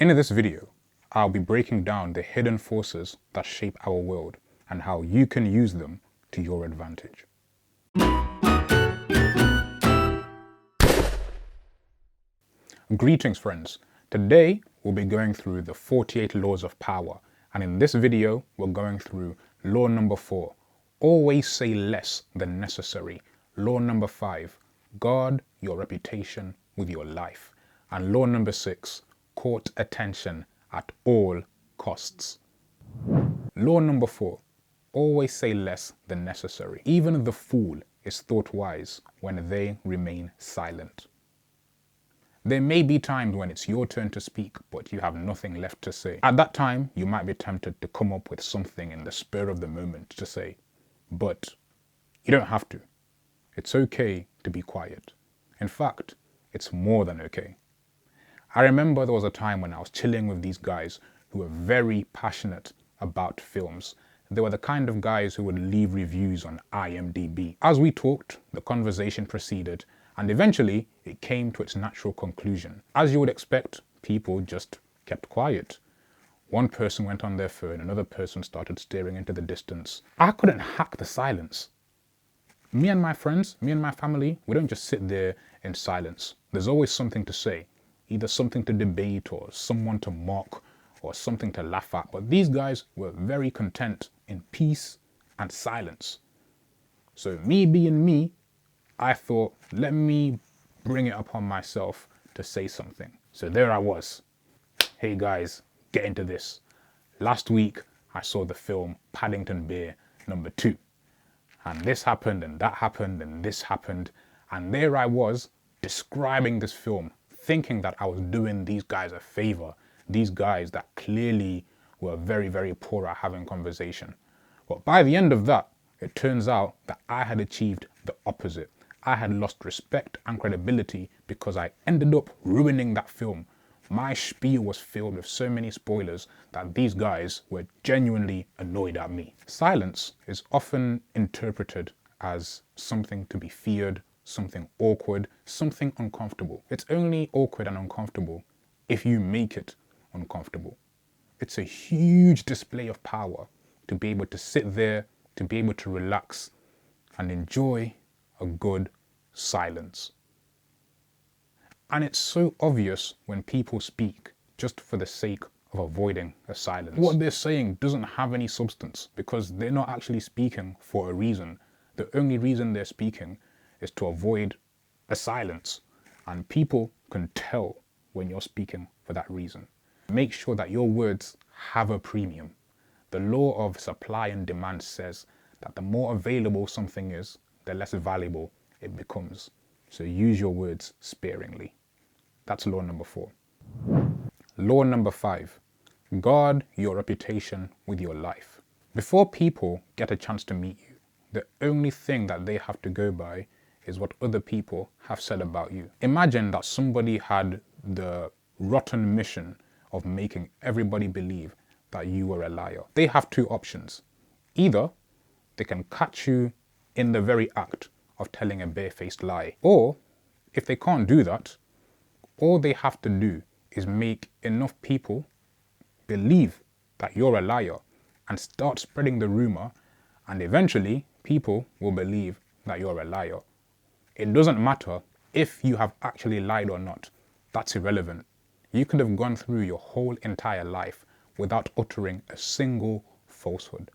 In this video, I'll be breaking down the hidden forces that shape our world and how you can use them to your advantage. Greetings, friends. Today, we'll be going through the 48 laws of power, and in this video, we're going through law number 4, always say less than necessary. Law number 5, guard your reputation with your life. And law number 6, court attention at all costs. Law number 4, always say less than necessary. Even the fool is thought wise when they remain silent. There may be times when it's your turn to speak, but you have nothing left to say. At that time, you might be tempted to come up with something in the spur of the moment to say, but you don't have to. It's okay to be quiet. In fact, it's more than okay. I remember there was a time when I was chilling with these guys who were very passionate about films. They were the kind of guys who would leave reviews on IMDb. As we talked, the conversation proceeded, and eventually it came to its natural conclusion. As you would expect, people just kept quiet. One person went on their phone, another person started staring into the distance. I couldn't hack the silence. Me and my friends, me and my family, we don't just sit there in silence. There's always something to say, either something to debate or someone to mock or something to laugh at. But these guys were very content in peace and silence. So me being me, I thought, let me bring it upon myself to say something. So there I was. Hey guys, get into this. Last week, I saw the film Paddington Bear number 2. And this happened, and that happened, and this happened. And there I was, describing this film, thinking that I was doing these guys a favor. These guys that clearly were very, very poor at having conversation. But by the end of that, it turns out that I had achieved the opposite. I had lost respect and credibility because I ended up ruining that film. My spiel was filled with so many spoilers that these guys were genuinely annoyed at me. Silence is often interpreted as something to be feared, something awkward, something uncomfortable. It's only awkward and uncomfortable if you make it uncomfortable. It's a huge display of power to be able to sit there, to be able to relax and enjoy a good silence. And it's so obvious when people speak just for the sake of avoiding a silence. What they're saying doesn't have any substance because they're not actually speaking for a reason. The only reason they're speaking is to avoid a silence. And people can tell when you're speaking for that reason. Make sure that your words have a premium. The law of supply and demand says that the more available something is, the less valuable it becomes. So use your words sparingly. That's law number 4. Law number 5, guard your reputation with your life. Before people get a chance to meet you, the only thing that they have to go by is what other people have said about you. Imagine that somebody had the rotten mission of making everybody believe that you were a liar. They have two options. Either they can catch you in the very act of telling a barefaced lie, or if they can't do that, all they have to do is make enough people believe that you're a liar and start spreading the rumor, and eventually people will believe that you're a liar. It doesn't matter if you have actually lied or not. That's irrelevant. You could have gone through your whole entire life without uttering a single falsehood.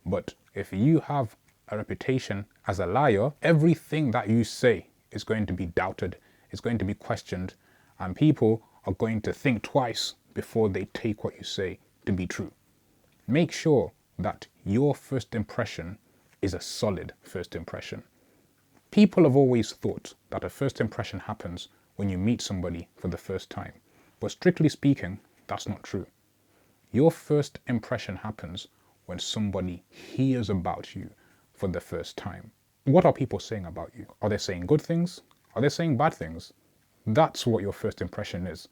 But if you have a reputation as a liar, everything that you say is going to be doubted, it's going to be questioned, and people are going to think twice before they take what you say to be true. Make sure that your first impression is a solid first impression. People have always thought that a first impression happens when you meet somebody for the first time. But strictly speaking, that's not true. Your first impression happens when somebody hears about you for the first time. What are people saying about you? Are they saying good things? Are they saying bad things? That's what your first impression is,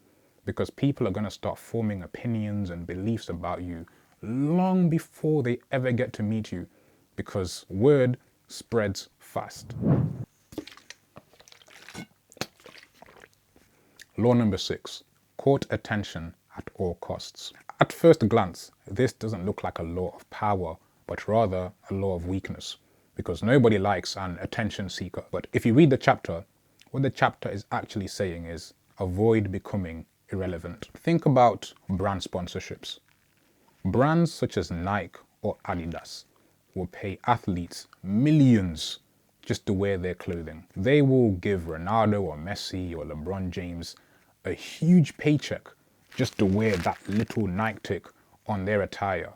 because people are going to start forming opinions and beliefs about you long before they ever get to meet you, because word spreads fast. Law number 6, court attention at all costs. At first glance, this doesn't look like a law of power, but rather a law of weakness, because nobody likes an attention seeker. But if you read the chapter, what the chapter is actually saying is avoid becoming irrelevant. Think about brand sponsorships. Brands such as Nike or Adidas will pay athletes millions just to wear their clothing. They will give Ronaldo or Messi or LeBron James a huge paycheck just to wear that little Nike tick on their attire.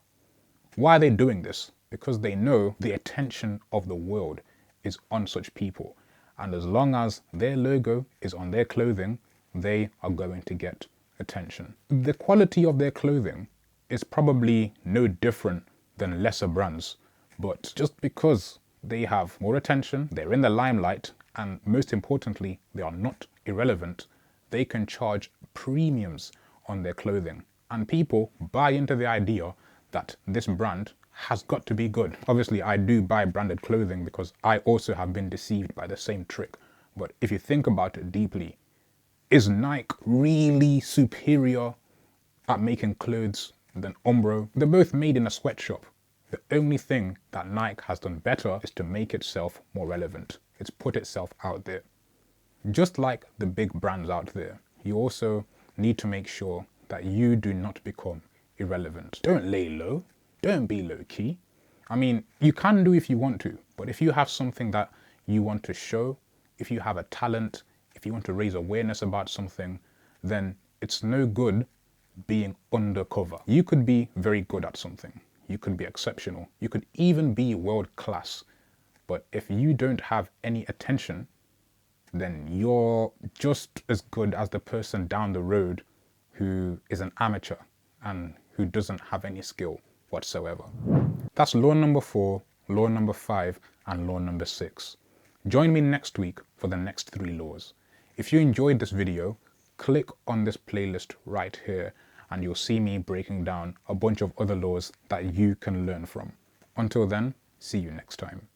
Why are they doing this? Because they know the attention of the world is on such people. And as long as their logo is on their clothing, they are going to get attention. The quality of their clothing is probably no different than lesser brands, but just because they have more attention, they're in the limelight, and most importantly, they are not irrelevant, they can charge premiums on their clothing. And people buy into the idea that this brand has got to be good. Obviously, I do buy branded clothing because I also have been deceived by the same trick. But if you think about it deeply, is Nike really superior at making clothes than Umbro? They're both made in a sweatshop. The only thing that Nike has done better is to make itself more relevant. It's put itself out there. Just like the big brands out there, you also need to make sure that you do not become irrelevant. Don't lay low. Don't be low key. I mean, you can do if you want to, but if you have something that you want to show, if you have a talent, if you want to raise awareness about something, then it's no good being undercover. You could be very good at something. You could be exceptional. You could even be world class. But if you don't have any attention, then you're just as good as the person down the road who is an amateur and who doesn't have any skill whatsoever. That's law number 4, law number 5, and law number 6. Join me next week for the next 3 laws. If you enjoyed this video, click on this playlist right here and you'll see me breaking down a bunch of other laws that you can learn from. Until then, see you next time.